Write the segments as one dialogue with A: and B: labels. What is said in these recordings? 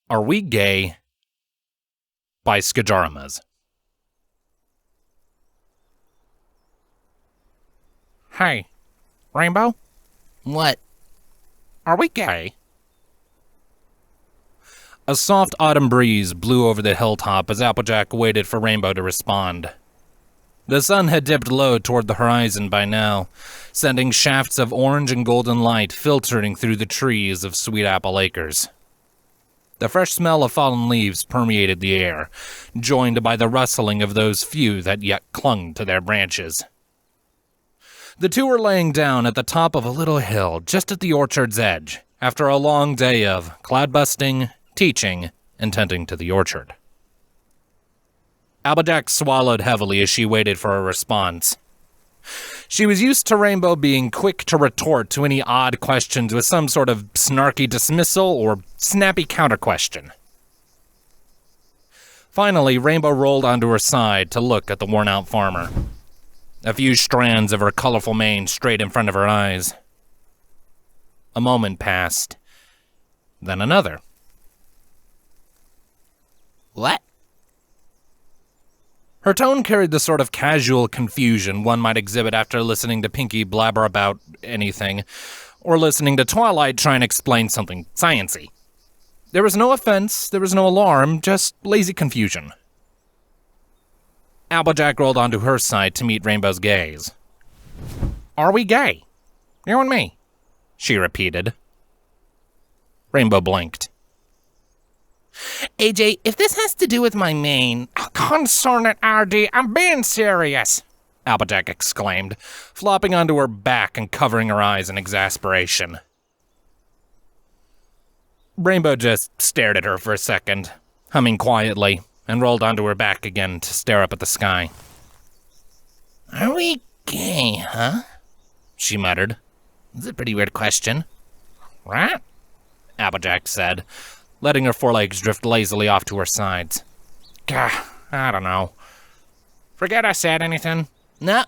A: Are We Gay? By Skajaramas. Hey, Rainbow?
B: What?
A: Are we gay? A soft autumn breeze blew over the hilltop as Applejack waited for Rainbow to respond. The sun had dipped low toward the horizon by now, sending shafts of orange and golden light filtering through the trees of Sweet Apple Acres. The fresh smell of fallen leaves permeated the air, joined by the rustling of those few that yet clung to their branches. The two were laying down at the top of a little hill just at the orchard's edge, after a long day of cloud-busting, teaching, and tending to the orchard. Applejack swallowed heavily as she waited for a response. She was used to Rainbow being quick to retort to any odd questions with some sort of snarky dismissal or snappy counter-question. Finally, Rainbow rolled onto her side to look at the worn-out farmer. A few strands of her colorful mane straight in front of her eyes. A moment passed, then another.
B: What?
A: Her tone carried the sort of casual confusion one might exhibit after listening to Pinky blabber about anything, or listening to Twilight try and explain something science-y. There was no offense, there was no alarm, just lazy confusion. Applejack rolled onto her side to meet Rainbow's gaze. Are we gay? You and me, she repeated. Rainbow blinked.
B: AJ, if this has to do with my mane...
A: Concern it, RD, I'm being serious, Applejack exclaimed, flopping onto her back and covering her eyes in exasperation. Rainbow just stared at her for a second, humming quietly, and rolled onto her back again to stare up at the sky.
B: Are we gay, huh? She muttered. It's a pretty weird question.
A: Right? Applejack said, letting her forelegs drift lazily off to her sides. Gah, I don't know. Forget I said anything?
B: No.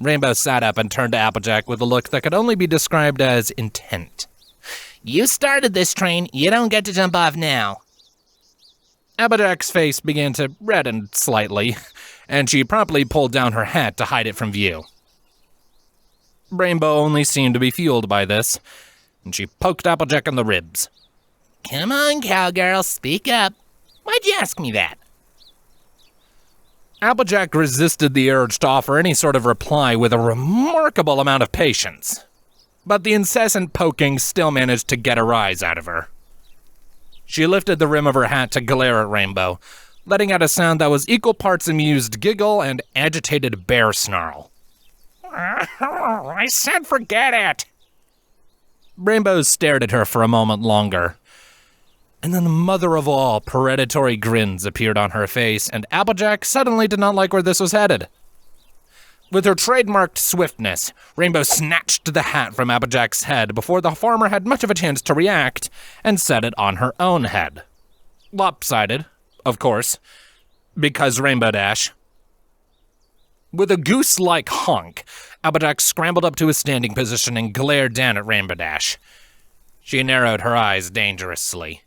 A: Rainbow sat up and turned to Applejack with a look that could only be described as intent.
B: You started this train, you don't get to jump off now.
A: Applejack's face began to redden slightly, and she promptly pulled down her hat to hide it from view. Rainbow only seemed to be fueled by this, and she poked Applejack in the ribs.
B: Come on, cowgirl, speak up. Why'd you ask me that?
A: Applejack resisted the urge to offer any sort of reply with a remarkable amount of patience, but the incessant poking still managed to get a rise out of her. She lifted the rim of her hat to glare at Rainbow, letting out a sound that was equal parts amused giggle and agitated bear snarl. I said forget it! Rainbow stared at her for a moment longer, and then the mother of all predatory grins appeared on her face, and Applejack suddenly did not like where this was headed. With her trademarked swiftness, Rainbow snatched the hat from Applejack's head before the farmer had much of a chance to react, and set it on her own head. Lopsided, of course, because Rainbow Dash. With a goose-like honk, Applejack scrambled up to a standing position and glared down at Rainbow Dash. She narrowed her eyes dangerously.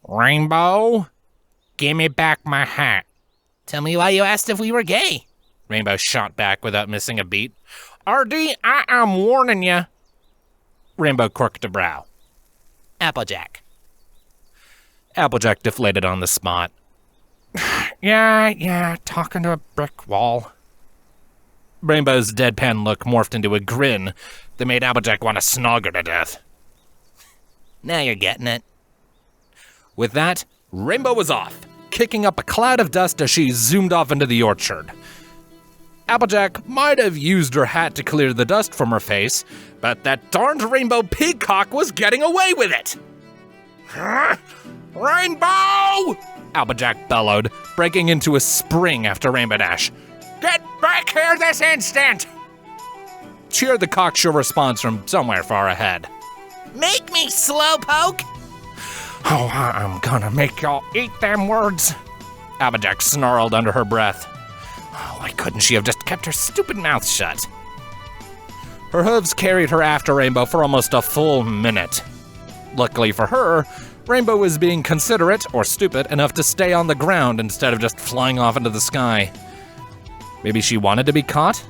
A: Rainbow, give me back my hat.
B: Tell me why you asked if we were gay.
A: Rainbow shot back without missing a beat. RD, I am warning you. Rainbow quirked a brow.
B: Applejack.
A: Applejack deflated on the spot. Yeah, talking to a brick wall. Rainbow's deadpan look morphed into a grin that made Applejack want to snog her to death.
B: Now you're getting it.
A: With that, Rainbow was off, kicking up a cloud of dust as she zoomed off into the orchard. Applejack might have used her hat to clear the dust from her face, but that darned Rainbow Peacock was getting away with it! Rainbow! Applejack bellowed, breaking into a spring after Rainbow Dash. Get back here this instant! She heard the cocksure response from somewhere far ahead.
B: Make me, slowpoke!
A: Oh, I'm gonna make y'all eat them words, Applejack snarled under her breath. Oh, why couldn't she have just kept her stupid mouth shut? Her hooves carried her after Rainbow for almost a full minute. Luckily for her, Rainbow was being considerate or stupid enough to stay on the ground instead of just flying off into the sky. Maybe she wanted to be caught?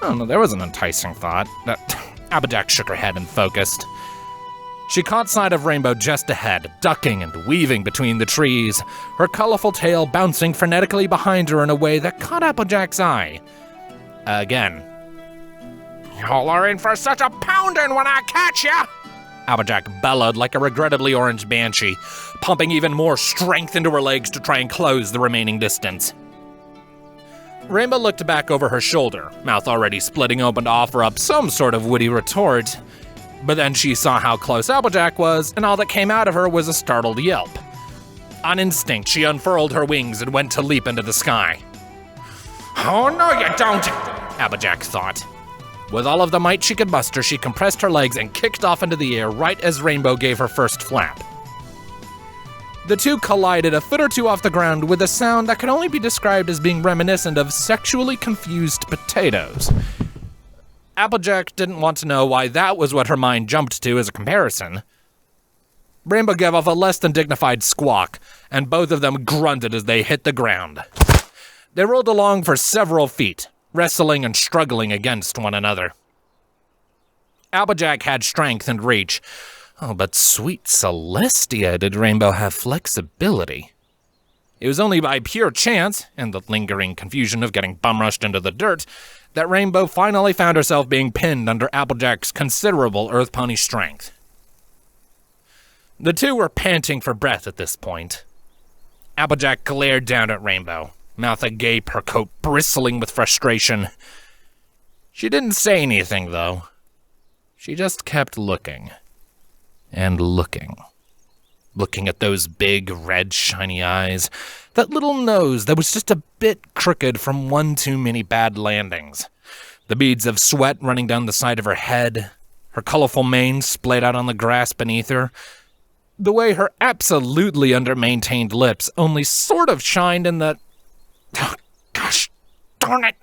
A: Oh no, there was an enticing thought. Applejack shook her head and focused. She caught sight of Rainbow just ahead, ducking and weaving between the trees, her colorful tail bouncing frenetically behind her in a way that caught Applejack's eye. Again. "Y'all are in for such a pounding when I catch ya!" Applejack bellowed like a regrettably orange banshee, pumping even more strength into her legs to try and close the remaining distance. Rainbow looked back over her shoulder, mouth already splitting open to offer up some sort of witty retort. But then she saw how close Applejack was, and all that came out of her was a startled yelp. On instinct, she unfurled her wings and went to leap into the sky. "Oh, no you don't," Applejack thought. With all of the might she could muster, she compressed her legs and kicked off into the air right as Rainbow gave her first flap. The two collided a foot or two off the ground with a sound that could only be described as being reminiscent of sexually confused potatoes. Applejack didn't want to know why that was what her mind jumped to as a comparison. Rainbow gave off a less than dignified squawk, and both of them grunted as they hit the ground. They rolled along for several feet, wrestling and struggling against one another. Applejack had strength and reach. Oh, but sweet Celestia, did Rainbow have flexibility? It was only by pure chance, and the lingering confusion of getting bum-rushed into the dirt, that Rainbow finally found herself being pinned under Applejack's considerable earth pony strength. The two were panting for breath at this point. Applejack glared down at Rainbow, mouth agape, her coat bristling with frustration. She didn't say anything, though. She just kept looking. And looking. Looking at those big, red, shiny eyes, that little nose that was just a bit crooked from one too many bad landings, the beads of sweat running down the side of her head, her colorful mane splayed out on the grass beneath her, the way her absolutely under-maintained lips only sort of shined in the... Oh, gosh, darn it,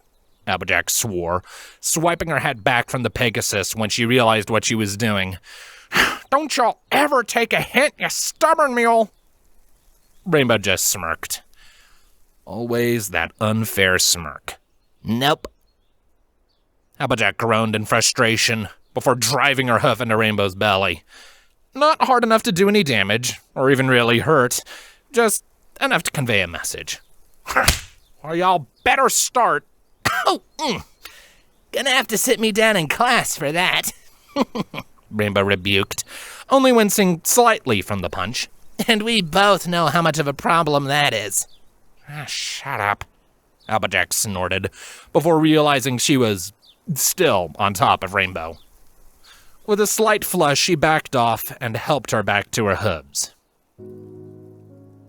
A: Applejack swore, swiping her head back from the Pegasus when she realized what she was doing. "Don't y'all ever take a hint, you stubborn mule!" Rainbow just smirked. Always that unfair smirk.
B: Nope.
A: Applejack groaned in frustration before driving her hoof into Rainbow's belly. Not hard enough to do any damage, or even really hurt, just enough to convey a message. "Or y'all better start."
B: Gonna have to sit me down in class for that.
A: Rainbow rebuked, only wincing slightly from the punch.
B: And we both know how much of a problem that is.
A: Shut up, Applejack snorted, before realizing she was still on top of Rainbow. With a slight flush, she backed off and helped her back to her hooves.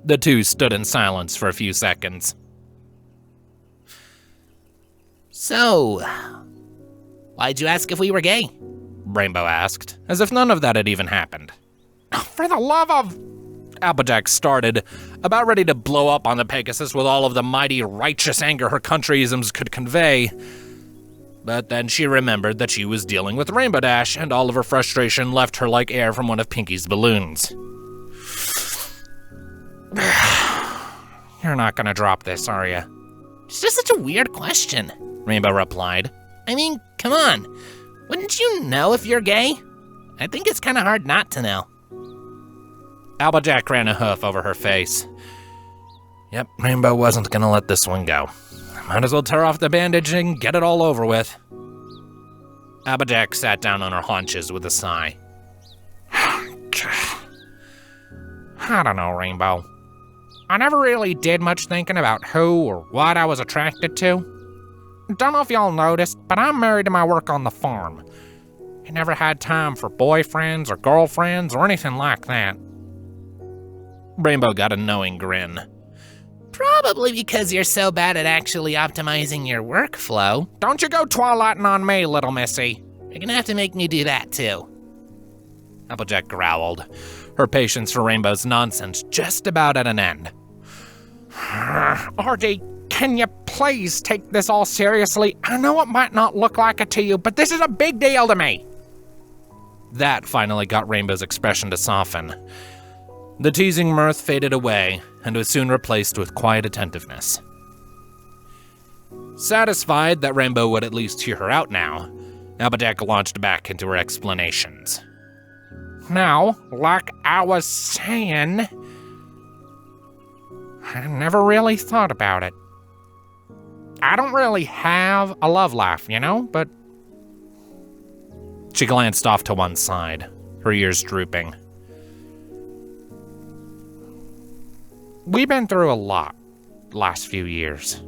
A: The two stood in silence for a few seconds.
B: "So, why'd you ask if we were gay?"
A: Rainbow asked, as if none of that had even happened. "For the love of..." Applejack started, about ready to blow up on the Pegasus with all of the mighty righteous anger her countryisms could convey. But then she remembered that she was dealing with Rainbow Dash, and all of her frustration left her like air from one of Pinky's balloons. "You're not gonna drop this, are you?"
B: "It's just such a weird question," Rainbow replied. "I mean, come on. Wouldn't you know if you're gay? I think it's kind of hard not to know."
A: Applejack ran a hoof over her face. Yep, Rainbow wasn't gonna let this one go. Might as well tear off the bandage and get it all over with. Applejack sat down on her haunches with a sigh. I don't know, Rainbow. I never really did much thinking about who or what I was attracted to. Don't know if y'all noticed, but I'm married to my work on the farm. I never had time for boyfriends or girlfriends or anything like that. Rainbow got a knowing grin.
B: Probably because you're so bad at actually optimizing your workflow.
A: Don't you go twilighting on me, little missy.
B: You're gonna have to make me do that too.
A: Applejack growled, her patience for Rainbow's nonsense just about at an end. RD, can you please take this all seriously? I know it might not look like it to you, but this is a big deal to me. That finally got Rainbow's expression to soften. The teasing mirth faded away and was soon replaced with quiet attentiveness. Satisfied that Rainbow would at least hear her out now, Applejack launched back into her explanations. Now, like I was saying, I never really thought about it. I don't really have a love life, but... She glanced off to one side, her ears drooping. We've been through a lot the last few years.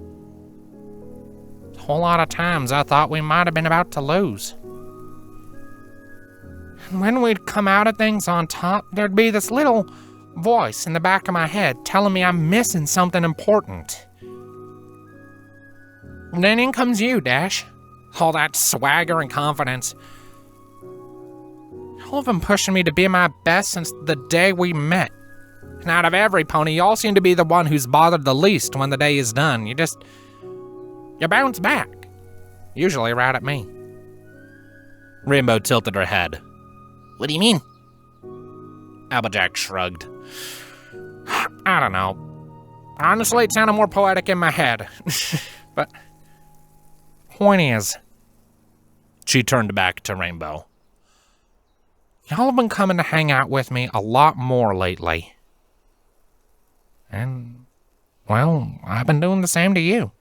A: A whole lot of times I thought we might have been about to lose. And when we'd come out of things on top, there'd be this little voice in the back of my head telling me I'm missing something important. And then in comes you, Dash. All that swagger and confidence. Y'all have been pushing me to be my best since the day we met. And out of every pony, y'all seem to be the one who's bothered the least when the day is done. You bounce back. Usually right at me. Rainbow tilted her head.
B: What do you mean?
A: Applejack shrugged. I don't know. Honestly, it sounded more poetic in my head. But... point is... She turned back to Rainbow. Y'all have been coming to hang out with me a lot more lately. And, well, I've been doing the same to you.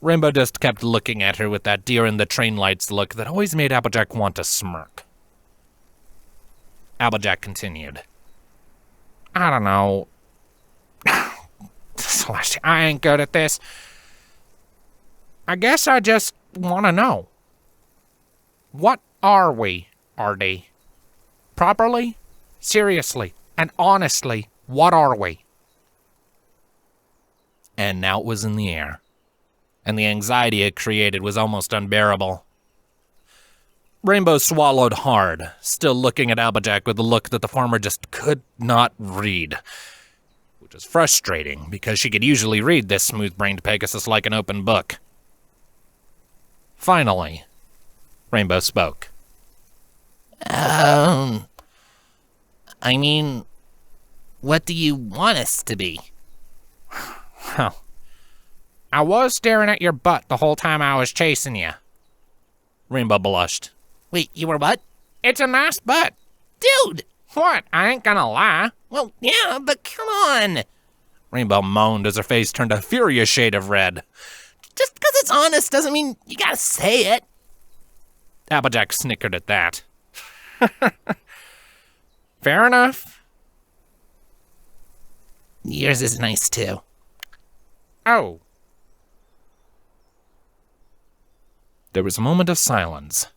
A: Rainbow just kept looking at her with that deer in the train lights look that always made Applejack want to smirk. Applejack continued. I don't know. Celestia, I ain't good at this. I guess I just want to know. What are we, RD? Properly, seriously, and honestly, what are we? And now it was in the air, and the anxiety it created was almost unbearable. Rainbow swallowed hard, still looking at Applejack with a look that the farmer just could not read, which was frustrating because she could usually read this smooth-brained Pegasus like an open book. Finally, Rainbow spoke.
B: I mean, what do you want us to be?
A: Well, I was staring at your butt the whole time I was chasing you. Rainbow blushed.
B: Wait, you were what?
A: It's a nice butt.
B: Dude!
A: What? I ain't gonna lie.
B: Well, yeah, but come on.
A: Rainbow moaned as her face turned a furious shade of red.
B: Just because it's honest doesn't mean you gotta say it.
A: Applejack snickered at that. Fair enough.
B: Yours is nice, too.
A: Oh. There was a moment of silence.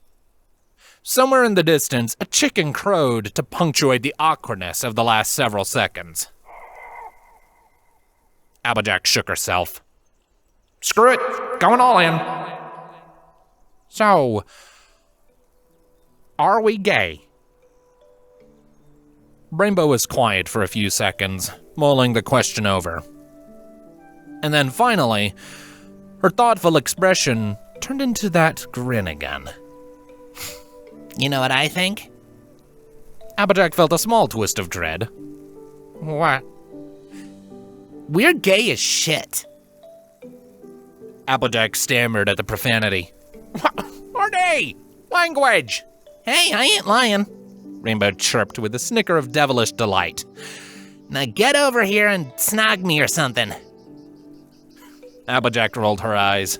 A: Somewhere in the distance, a chicken crowed to punctuate the awkwardness of the last several seconds. Applejack shook herself. Screw it, going all in. So, are we gay? Rainbow was quiet for a few seconds, mulling the question over. And then finally, her thoughtful expression turned into that grin again.
B: You know what I think?
A: Applejack felt a small twist of dread. What?
B: We're gay as shit.
A: Applejack stammered at the profanity. RD! Language!
B: Hey, I ain't lying.
A: Rainbow chirped with a snicker of devilish delight.
B: Now get over here and snog me or something.
A: Applejack rolled her eyes.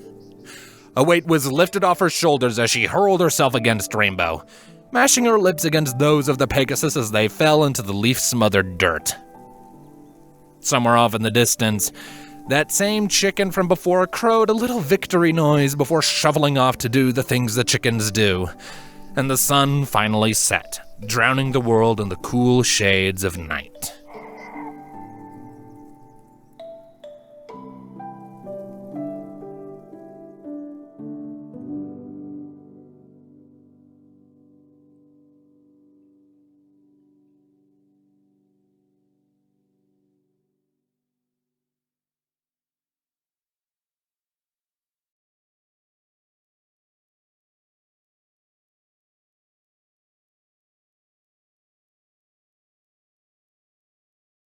A: A weight was lifted off her shoulders as she hurled herself against Rainbow, mashing her lips against those of the Pegasus as they fell into the leaf-smothered dirt. Somewhere off in the distance, that same chicken from before crowed a little victory noise before shoveling off to do the things that chickens do, and the sun finally set, drowning the world in the cool shades of night.